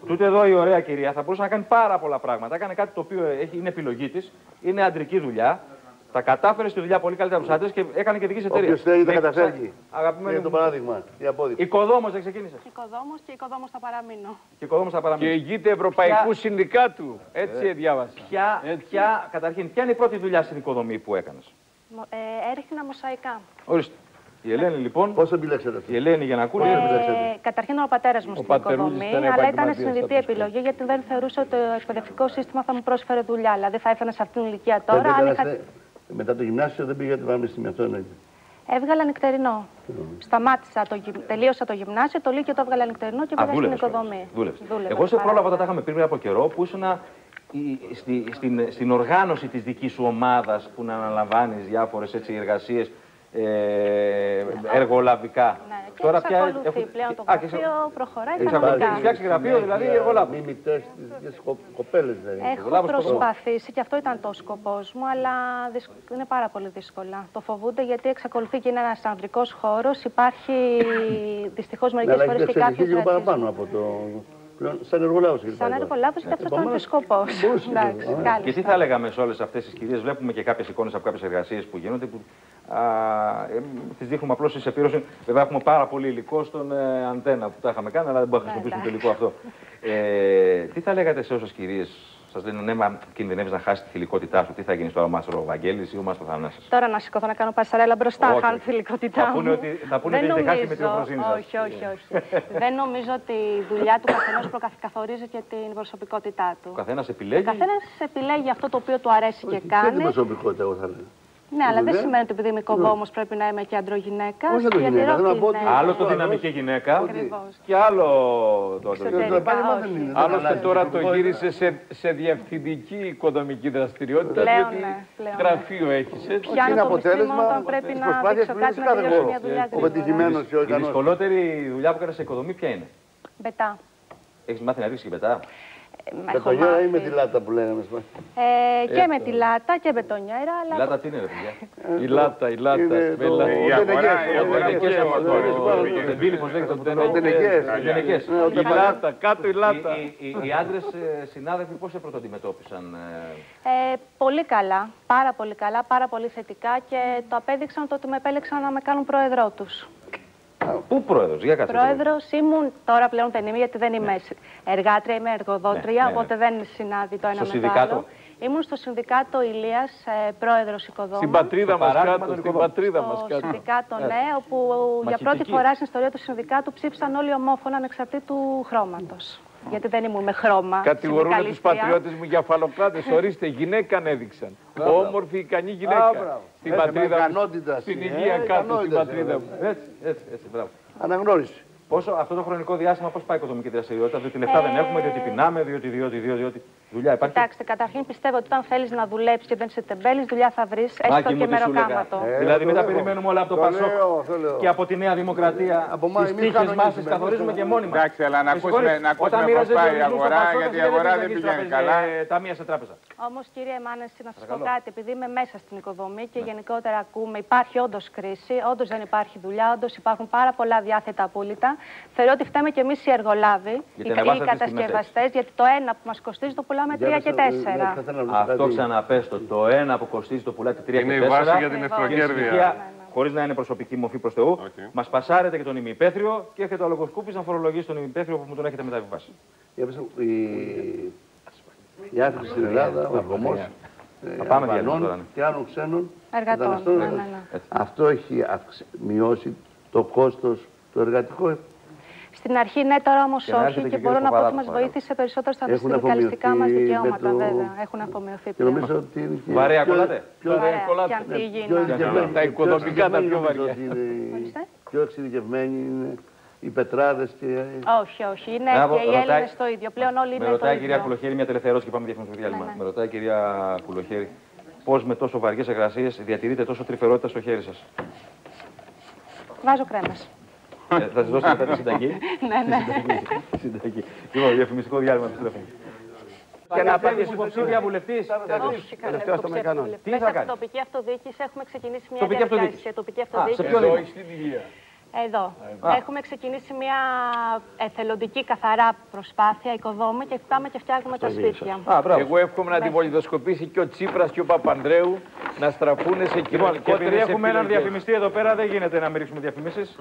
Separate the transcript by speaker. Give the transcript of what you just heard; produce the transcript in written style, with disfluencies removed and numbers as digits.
Speaker 1: Τούτε εδώ η ωραία κυρία θα μπορούσε να κάνει πάρα πολλά πράγματα. Έκανε κάτι το οποίο είναι επιλογή της, είναι αντρική δουλειά. Τα κατάφερε στη δουλειά πολύ καλύτερα από τους άντρες και έκανε και δική εταιρεία.
Speaker 2: Όποιος θέλει τα καταφέρει.
Speaker 1: Αγαπημένη
Speaker 2: είναι το παράδειγμα. Η απόδειξη.
Speaker 1: Οικοδόμος δεν ξεκίνησες.
Speaker 3: Οικοδόμος και οικοδόμος θα παραμείνω.
Speaker 1: Και οικοδόμος θα παραμείνω.
Speaker 4: Και ηγείται Ευρωπαϊκού Συνδικάτου. Έτσι διάβασα.
Speaker 1: Καταρχήν, ποια είναι η πρώτη δουλειά στην οικοδομή που έκανες?
Speaker 3: Έριχνα μοσαϊκά.
Speaker 1: Ορίστε. Η Ελένη λοιπόν.
Speaker 2: Πώς επιλέξατε αυτό?
Speaker 1: Η Ελένη για να ακούει.
Speaker 3: Καταρχήν ο πατέρας μου στην οικοδομή, αλλά ήταν συνειδητή επιλογή γιατί δεν θεωρούσε ότι το εκπαιδευτικό σύστημα θα μου πρόσφερε δουλειά. Δηλαδή θα έφτανα σε αυτήν την ηλικία τώρα.
Speaker 2: Μετά το γυμνάσιο δεν πήγατε πανεπιστήμιο, αυτό εννοείται?
Speaker 3: Έβγαλα νυχτερινό. Σταμάτησα, τελείωσα το γυμνάσιο, το Λύκειο το έβγαλα νυχτερινό και πήγα στην οικοδομή.
Speaker 1: Εγώ σε πρόλαβα όταν τα είχαμε πει πριν από καιρό που ήσουν στην οργάνωση της δικής σου ομάδας που να αναλαμβάνεις διάφορες εργασίες εργολαβικά.
Speaker 3: Ναι, και τώρα πια ακολουθεί πλέον το γραφείο, προχωράει κανονικά.
Speaker 1: Έχεις φτιάξει γραφείο, δηλαδή εργολάβο.
Speaker 2: Μιμητές της κοπέλες δηλαδή.
Speaker 3: Έχω προσπαθήσει και αυτό ήταν το σκοπός μου, αλλά είναι πάρα πολύ δύσκολα. Το φοβούνται γιατί εξακολουθεί και είναι ένας ανδρικός χώρος. Υπάρχει δυστυχώς μερικές φορές και κάποιες
Speaker 2: ρατσισμούς. Παραπάνω από το... Σαν εργολάβος.
Speaker 3: Σαν εργολάβος και αυτό ήταν και ο σκοπός.
Speaker 1: Και τι θα λέγαμε σε όλες αυτές τις κυρίες? Βλέπουμε και κάποιες εικόνες από κάποιες εργασίες που γίνονται που τις δείχνουμε απλώς σε επίρρωση. Βέβαια έχουμε πάρα πολύ υλικό στον αντένα που τα είχαμε κάνει, αλλά δεν μπορούμε να χρησιμοποιήσουμε το υλικό αυτό. Τι θα λέγατε σε όσες κυρίες σας λένε ναι, μα κινδυνεύεις να χάσει τη θηλυκότητά σου? Τι θα γίνεις τώρα, ο Μάστρο Βαγγέλης ή ο Μάστρο Θανάσης?
Speaker 3: Τώρα να σηκωθώ να κάνω πασαρέλα μπροστά, χάνω τη θηλυκότητά μου.
Speaker 1: Θα πούνε ότι έχετε χάσει με την οφροσύνη σας.
Speaker 3: Όχι. Δεν νομίζω ότι η δουλειά του καθενός προκαθορίζει και την προσωπικότητά του.
Speaker 1: Ο καθένας επιλέγει.
Speaker 3: Ο καθένας επιλέγει αυτό το οποίο του αρέσει και κάνει.
Speaker 2: Και την προσωπικότητα, εγώ θα λέω.
Speaker 3: Ναι, αλλά δεν σημαίνει ότι επειδή είμαι οικοδόμος πρέπει να είμαι και ανδρογυναίκα.
Speaker 2: Όχι αντρογυναίκα, θέλω να πω ότι...
Speaker 1: Άλλο το δυναμική γυναίκα και άλλο το αντρογυναίκα.
Speaker 4: Άλλωστε τώρα το γύρισε σε διευθυντική οικοδομική δραστηριότητα, διότι γραφείο έχεις, έτσι.
Speaker 3: Ποια είναι αποτέλεσμα όταν πρέπει να δείξω κάτι να τελειώσω μια δουλειά
Speaker 1: γρήγορα. Η δυσκολότερη δουλειά που έκανες σε οικοδομή ποια είναι?
Speaker 3: Μπετά.
Speaker 1: Έχεις μάθει να ρίξεις και μπετά?
Speaker 2: Μπετονιέρα ή με τη λάτα που λέγαμε?
Speaker 3: Και με τη λάτα και μπετονιέρα.
Speaker 1: Η λάτα τι είναι, ρε παιδιά?
Speaker 4: Η λάτα.
Speaker 2: Η αγορά.
Speaker 4: Η λάτα, κάτω η λάτα.
Speaker 1: Οι άντρες συνάδελφοι πώς σε πρωτοαντιμετώπισαν?
Speaker 3: Πολύ καλά, πάρα πολύ καλά, πάρα πολύ θετικά και το απέδειξαν το ότι με επέλεξαν να με κάνουν πρόεδρό τους.
Speaker 1: Πού πρόεδρος, για κάτσε?
Speaker 3: Πρόεδρος ήμουν, τώρα πλέον δεν είμαι γιατί δεν είμαι εργάτρια, είμαι εργοδότρια, οπότε δεν συνάδει το ένα με το άλλο. Ήμουν στο Συνδικάτο Ηλίας, πρόεδρος οικοδόμων.
Speaker 4: Στην πατρίδα μας κάτω, στην πατρίδα μας κάτω.
Speaker 3: Στο Συνδικάτο, ναι, όπου για πρώτη φορά στην ιστορία του Συνδικάτου ψήφισαν όλοι ομόφωνα ανεξαρτήτου χρώματος. Γιατί δεν ήμουν με χρώμα.
Speaker 4: Κατηγορούν τους πατριώτες μου για φαλοκράτες. Ορίστε, γυναίκα ανέδειξαν. Όμορφη, ικανή γυναίκα. Στην πατρίδα μου. Στην υγεία κάτω, στην πατρίδα μου.
Speaker 1: Έτσι, μπράβο.
Speaker 2: Αναγνώριση.
Speaker 1: Πόσο αυτό το χρονικό διάστημα πώς πάει η οικοδομική δραστηριότητα? Διότι λεφτά δεν έχουμε, διότι πεινάμε, διότι δουλειά υπάρχει.
Speaker 3: Κοιτάξτε, καταρχήν πιστεύω ότι όταν θέλεις να δουλέψεις και δεν είσαι τεμπέλης, δουλειά θα βρεις, έστω και μεροκάματο.
Speaker 1: Δηλαδή μην τα περιμένουμε όλα από το Πασόκ και από τη Νέα Δημοκρατία. Τις τύχες μας τις καθορίζουμε και μόνοι μας.
Speaker 5: Εντάξει, αλλά να ακούσουμε πώς πάει η αγορά, γιατί η αγορά δεν πηγαίνει καλά.
Speaker 1: Ταμεία σε τράπεζα.
Speaker 3: Όμως, κύριε Μάνεση, να σας πω κάτι, επειδή είμαι μέσα στην οικοδομή και γενικότερα ακούμε, υπάρχει όντως κρίση, όντως δεν υπάρχει δουλειά, όντως υπάρχουν πάρα πολλά διάθετα απόλυτα. Θεωρώ ότι φταίμε κι εμείς οι εργολάβοι, οι κατασκευαστές, γιατί το ένα που μας κοστίζει το πουλάμε 3 και 4.
Speaker 1: Αυτό ξαναπες το ένα που κοστίζει το πουλάτε 3 και 4.
Speaker 5: Είναι η βάση για την ευθροκέρδεια.
Speaker 1: Χωρίς να είναι προσωπική μορφή προς Θεού, μας πασάρετε και τον ημιυπαίθριο και έρχεται ο Λογοσκούπης να φορολογήσει τον ημιυπαίθριο που μου τον έχετε μεταβιβάσει.
Speaker 2: Η άφηξη στην Ελλάδα, ο αγωμός Αλβανών και άλλων ξένων μεταναστών. Αυτό έχει μειώσει το κόστος του εργατικού.
Speaker 3: Στην αρχή ναι, τώρα όμως όχι και μπορώ να πω ότι μας βοήθησε περισσότερο στα συνδικαλιστικά μας δικαιώματα, βέβαια. Έχουν αφομοιωθεί πλέον.
Speaker 2: Και νομίζω ότι είναι
Speaker 1: βαρέα κολλάτε.
Speaker 4: Τα οικοδομικά τα πιο βαριά.
Speaker 2: Πιο εξειδικευμένοι είναι οι πετράδες και...
Speaker 3: Όχι, είναι και οι Έλληνες το ίδιο. Πλέον όλοι είναι το ίδιο.
Speaker 1: Με ρωτάει η κυρία Κουλοχέρη, μια τελευταία ερώτηση και πάμε διαφημιστικό διάλειμμα. Με ρωτάει η κυρία Κουλοχέρη, πώς με τόσο βαριές εργασίες διατηρείτε τόσο τρυφερότητα στο χέρι σας?
Speaker 3: Βάζω κρέμες.
Speaker 1: Θα σας δώσω μετά τη συνταγή.
Speaker 3: Ναι.
Speaker 1: Συνταγή. Λοιπόν, διαφημιστικό διάλειμμα, επιστρέφουμε. Και να απαντήσει υποψήφια βουλευτής.
Speaker 3: Όχι, κανένα
Speaker 1: Τι θα κάνει?
Speaker 3: Τοπική αυτοδιοίκηση έχουμε ξεκινήσει μια
Speaker 1: διαδικασία.
Speaker 3: Τοπική αυτοδιοίκηση.
Speaker 1: Σε ποιο δήμο?
Speaker 4: Στην υγεία.
Speaker 3: Εδώ. Έχουμε ξεκινήσει μια εθελοντική καθαρά προσπάθεια, οικοδόμη και πάμε και φτιάχνουμε τα σπίτια.
Speaker 4: Εγώ εύχομαι να την βολιδοσκοπήσει και ο Τσίπρας και ο Παπανδρέου να στραφούν σε κοινωνικότερες επιλογές.
Speaker 1: Έχουμε έναν διαφημιστή εδώ πέρα, δεν γίνεται να μην ρίξουμε διαφημίσεις.